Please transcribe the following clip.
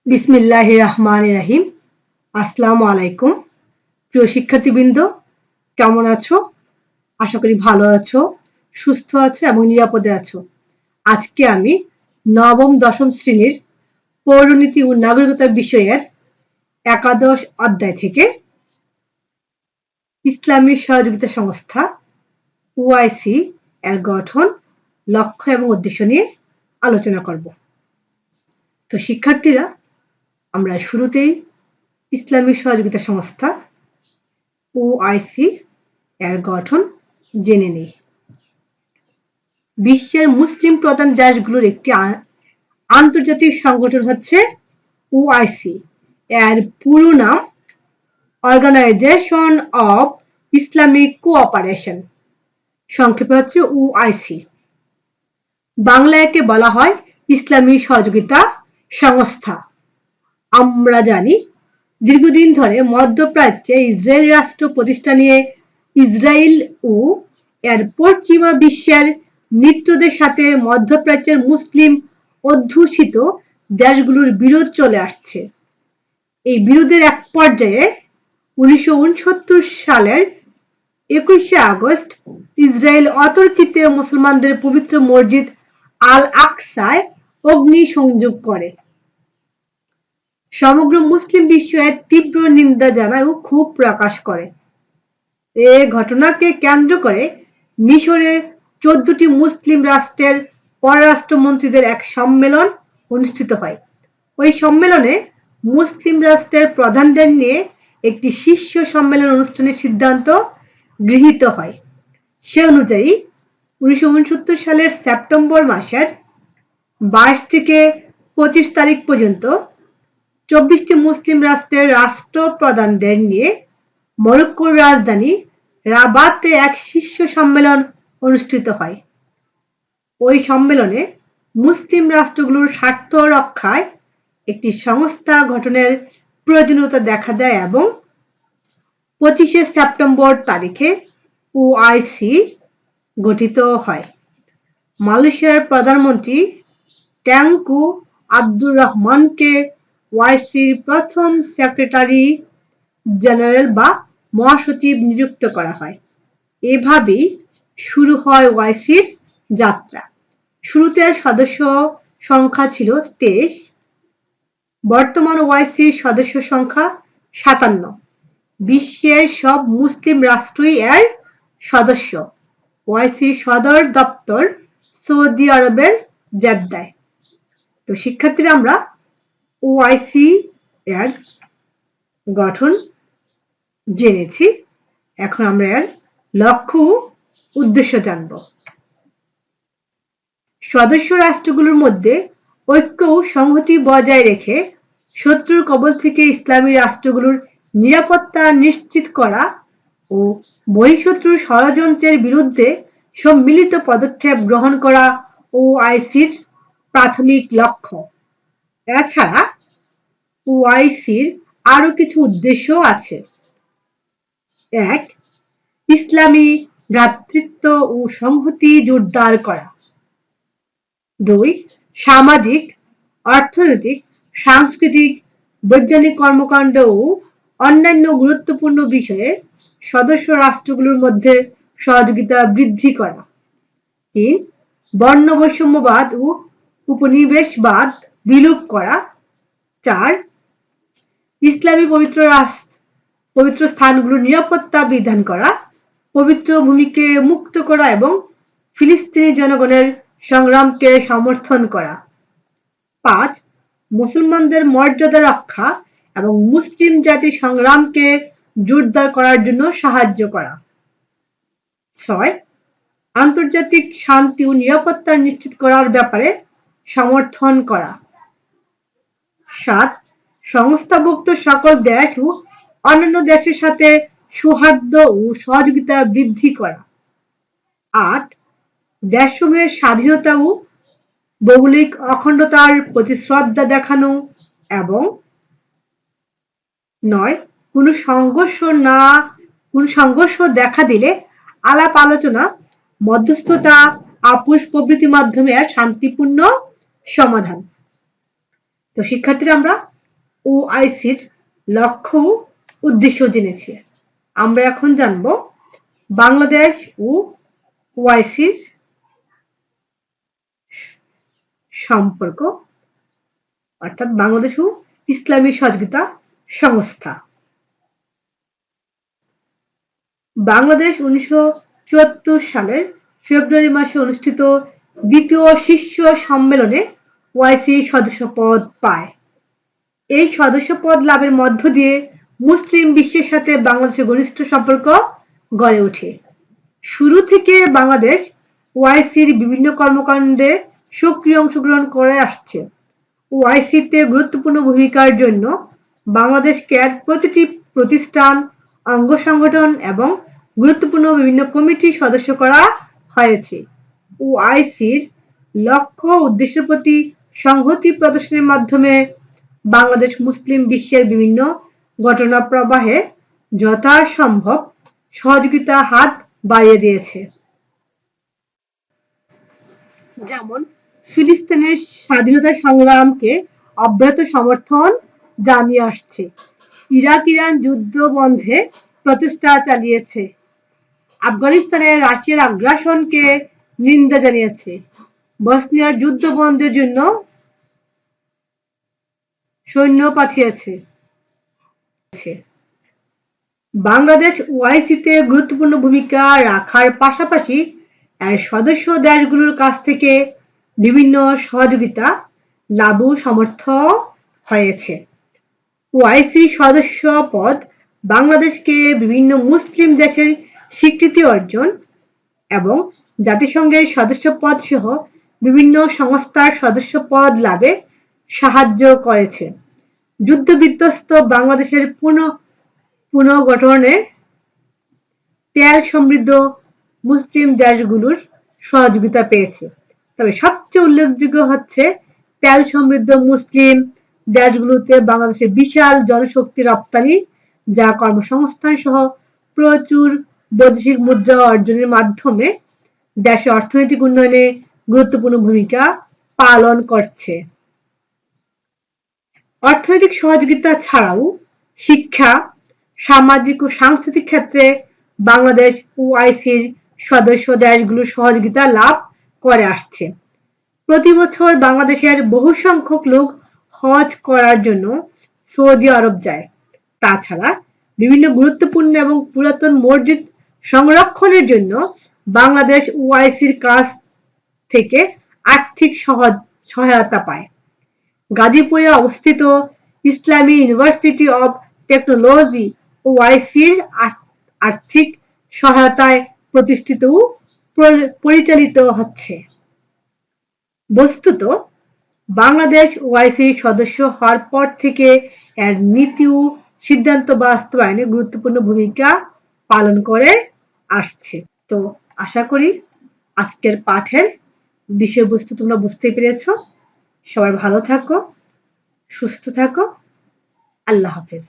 বিসমিল্লাহির রহমানির রহিম। আসসালামু আলাইকুম। প্রিয় শিক্ষার্থীবৃন্দ, কেমন আছো? আশা করি ভালো আছো, সুস্থ আছো এবং নিরাপদে আছো। আজকে আমি নবম দশম শ্রেণীর পৌরনীতি ও নাগরিকতা বিষয়ের একাদশ অধ্যায় থেকে ইসলামী সহযোগিতা সংস্থা ওআইসি এর গঠন, লক্ষ্য এবং উদ্দেশ্য নিয়ে আলোচনা করব। তো শিক্ষার্থীরা, আমরা শুরুতেই ইসলামী সহযোগিতা সংস্থা ওআইসি এর গঠন জেনে নেই। বিশ্বের মুসলিম প্রধান দেশগুলোর একটি আন্তর্জাতিক সংগঠন হচ্ছে ওআইসি। এর পুরো নাম অর্গানাইজেশন অফ ইসলামিক কোঅপারেশন, সংক্ষেপে হচ্ছে ওআইসি। বাংলায় একে বলা হয় ইসলামী সহযোগিতা সংস্থা। আমরা জানি দীর্ঘদিন ধরে মধ্যপ্রাচ্যে ইসরায়েল রাষ্ট্র প্রতিষ্ঠা নিয়ে ইসরায়েল ও এর পশ্চিমা বিশ্বের মিত্রদের সাথে মধ্যপ্রাচ্যের মুসলিম অধ্যুষিত দেশগুলোর বিরোধ চলে আসছে। এই বিরোধের এক পর্যায়ে 1969 সালের 21শে আগস্ট ইসরায়েল অতর্কিতে মুসলমানদের পবিত্র মসজিদ আল আকসায় অগ্নি সংযোগ করে। সমগ্র মুসলিম বিশ্ব এর তীব্র নিন্দা জানায় ও ক্ষোভ প্রকাশ করে। এ ঘটনাকে কেন্দ্র করে মিশরে 14টি মুসলিম রাষ্ট্রের পররাষ্ট্রমন্ত্রীদের এক সম্মেলন অনুষ্ঠিত হয়। ওই সম্মেলনে মুসলিম রাষ্ট্রের প্রধানদের নিয়ে একটি শীর্ষ সম্মেলন অনুষ্ঠানের সিদ্ধান্ত গৃহীত হয়। সে অনুযায়ী 1969 সালের সেপ্টেম্বর মাসের 22 থেকে 25 তারিখ পর্যন্ত 24টি মুসলিম রাষ্ট্রের রাষ্ট্রপ্রধানদের নিয়ে মরক্কোর রাজধানী রাবাতে এক শীর্ষ সম্মেলন অনুষ্ঠিত হয়। ওই সম্মেলনে মুসলিম রাষ্ট্রগুলোর স্বার্থ রক্ষায় একটি সংস্থা গঠনের প্রয়োজনীয়তা দেখা দেয় এবং 25শে সেপ্টেম্বর তারিখে ওআইসি গঠিত হয়। মালয়েশিয়ার প্রধানমন্ত্রী ট্যাংকু আব্দুর রহমানকে ওআইসির প্রথম সেক্রেটারি জেনারেল বা মহাসচিব নিযুক্ত করা হয়। এভাবেই শুরু হয় ওআইসির যাত্রা। শুরুতে সদস্য সংখ্যা ছিল 23। বর্তমান ওআইসির সদস্য সংখ্যা 57। বিশ্বের সব মুসলিম রাষ্ট্রই এর সদস্য। ওআইসির সদর দপ্তর সৌদি আরবের জেদ্দায়। তো শিক্ষার্থীরা, আমরা ওআইসি এর গঠন জেনেছি। এখন আমরা এর লক্ষ্য উদ্দেশ্য জানব। সদস্য রাষ্ট্রগুলোর মধ্যে ঐক্য ও সংহতি বজায় রেখে শত্রুর কবল থেকে ইসলামী রাষ্ট্রগুলোর নিরাপত্তা নিশ্চিত করা ও বহিঃশত্রুর ষড়যন্ত্রের বিরুদ্ধে সম্মিলিত পদক্ষেপ গ্রহণ করা ওআইসির প্রাথমিক লক্ষ্য। এছাড়া ওআইসির আরো কিছু উদ্দেশ্য আছে। 1. ইসলামী ভ্রাতৃত্ব ও সংহতি জোরদার করা। 2. সামাজিক, অর্থনৈতিক, সাংস্কৃতিক, বৈজ্ঞানিক কর্মকাণ্ড ও অন্যান্য গুরুত্বপূর্ণ বিষয়ে সদস্য রাষ্ট্রগুলোর মধ্যে সহযোগিতা বৃদ্ধি করা। 3. বর্ণ বৈষম্যবাদ ও উপনিবেশবাদ বিলোপ করা। 4. ইসলামী পবিত্র স্থানগুলোর নিরাপত্তা বিধান করা, পবিত্র ভূমিকে মুক্ত করা এবং ফিলিস্তিনি জনগণের সংগ্রামকে সমর্থন করা। 5. মুসলমানদের মর্যাদা রক্ষা এবং মুসলিম জাতির সংগ্রামকে জোরদার করার জন্য সাহায্য করা। 6. আন্তর্জাতিক শান্তি ও নিরাপত্তা নিশ্চিত করার ব্যাপারে সমর্থন করা। 7. সংস্থাভুক্ত সকল দেশ ও অন্যান্য দেশের সাথে সৌহার্দ্য ও সহযোগিতা বৃদ্ধি করা। 8. দেশসমূহের স্বাধীনতা ও ভৌগোলিক অখণ্ডতার প্রতি শ্রদ্ধা দেখানো এবং 9. কোনো সংঘর্ষ দেখা দিলে আলাপ আলোচনা, মধ্যস্থতা, আপোষ প্রভৃতির মাধ্যমে শান্তিপূর্ণ সমাধান। তো শিক্ষার্থীরা, আমরা ওআইসির লক্ষ্য ও উদ্দেশ্য জেনেছি। আমরা এখন জানব বাংলাদেশ ও ওআইসির সম্পর্ক, অর্থাৎ বাংলাদেশ ও ইসলামী সহযোগিতা সংস্থা। বাংলাদেশ 1974 সালের ফেব্রুয়ারি মাসে অনুষ্ঠিত দ্বিতীয় শীর্ষ সম্মেলনে ওআইসি সদস্যপদ পায়। এই সদস্যপদ লাভের মধ্য দিয়ে মুসলিম বিশ্বের সাথে বাংলাদেশের ঘনিষ্ঠ সম্পর্ক গড়ে ওঠে। শুরু থেকে বাংলাদেশ ওআইসির বিভিন্ন কর্মকাণ্ডে সক্রিয় অংশগ্রহণ করে আসছে। ওআইসিতে গুরুত্বপূর্ণ ভূমিকার জন্য বাংলাদেশকে প্রতিটি প্রতিষ্ঠান, অঙ্গ সংগঠন এবং গুরুত্বপূর্ণ বিভিন্ন কমিটির সদস্য করা হয়েছে। ওআইসির লক্ষ্য উদ্দেশ্যের প্রতি সংহতি প্রদর্শনের মাধ্যমে বাংলাদেশ মুসলিম বিশ্বের বিভিন্ন ঘটনা প্রবাহে যথাসম্ভব সহযোগিতার হাত বাড়িয়ে দিয়েছে। যেমন ফিলিস্তিনের স্বাধীনতা সংগ্রামকে অব্যাহত সমর্থন জানিয়ে আসছে, ইরাক-ইরান যুদ্ধ বন্ধে প্রচেষ্টা চালিয়েছে, আফগানিস্তানে রাশিয়ার আগ্রাসনকে নিন্দা জানিয়েছে, বসনিয়ার যুদ্ধ বন্ধের জন্য সৈন্য পাঠিয়েছে। বাংলাদেশ ওআইসিতে গুরুত্বপূর্ণ ভূমিকা রাখার পাশাপাশি এর সদস্য দেশগুলোর কাছ থেকে বিভিন্ন সহযোগিতা লাভ ও সমর্থ হয়েছে। ওআইসি সদস্য পদ বাংলাদেশকে বিভিন্ন মুসলিম দেশের স্বীকৃতি অর্জন এবং জাতিসংঘের সদস্যপদ সহ বিভিন্ন সংস্থার সদস্যপদ লাভে সাহায্য করেছে। যুদ্ধবিধ্বস্ত বাংলাদেশের পুনর্গঠনে তেল সমৃদ্ধ মুসলিম দেশগুলোর সহযোগিতা পেয়েছে। তবে সবচেয়ে উল্লেখযোগ্য হচ্ছে তেল সমৃদ্ধ মুসলিম দেশগুলোতে বাংলাদেশের বিশাল জনশক্তি রপ্তানি, যা কর্মসংস্থান সহ প্রচুর বৈদেশিক মুদ্রা অর্জনের মাধ্যমে দেশের অর্থনৈতিক উন্নয়নে গুরুত্বপূর্ণ ভূমিকা পালন করছে। অর্থনৈতিক সহযোগিতা ছাড়াও শিক্ষা, সামাজিক ও সাংস্কৃতিক ক্ষেত্রে বাংলাদেশ ওআইসির সদস্য দেশগুলোর সহযোগিতা লাভ করে আসছে। প্রতি বছর বাংলাদেশের বহু সংখ্যক লোক হজ করার জন্য সৌদি আরব যায়। তাছাড়া বিভিন্ন গুরুত্বপূর্ণ এবং পুরাতন মসজিদ সংরক্ষণের জন্য বাংলাদেশ ওআইসির কাছ থেকে আর্থিক সহায়তা পায়। গাজীপুরে অবস্থিত ইসলামী ইউনিভার্সিটি অব টেকনোলজি ওআইসির আর্থিক সহায়তায় প্রতিষ্ঠিত ও পরিচালিত হচ্ছে। বস্তুত বাংলাদেশ ওআইসির সদস্য হওয়ার পর থেকে এর নীতি ও সিদ্ধান্ত বাস্তবায়নে গুরুত্বপূর্ণ ভূমিকা পালন করে আসছে। তো আশা করি আজকের পাঠের বিষয়বস্তু তোমরা বুঝতে পেরেছো। সবাই ভালো থাকো, সুস্থ থাকো। আল্লাহ হাফেজ।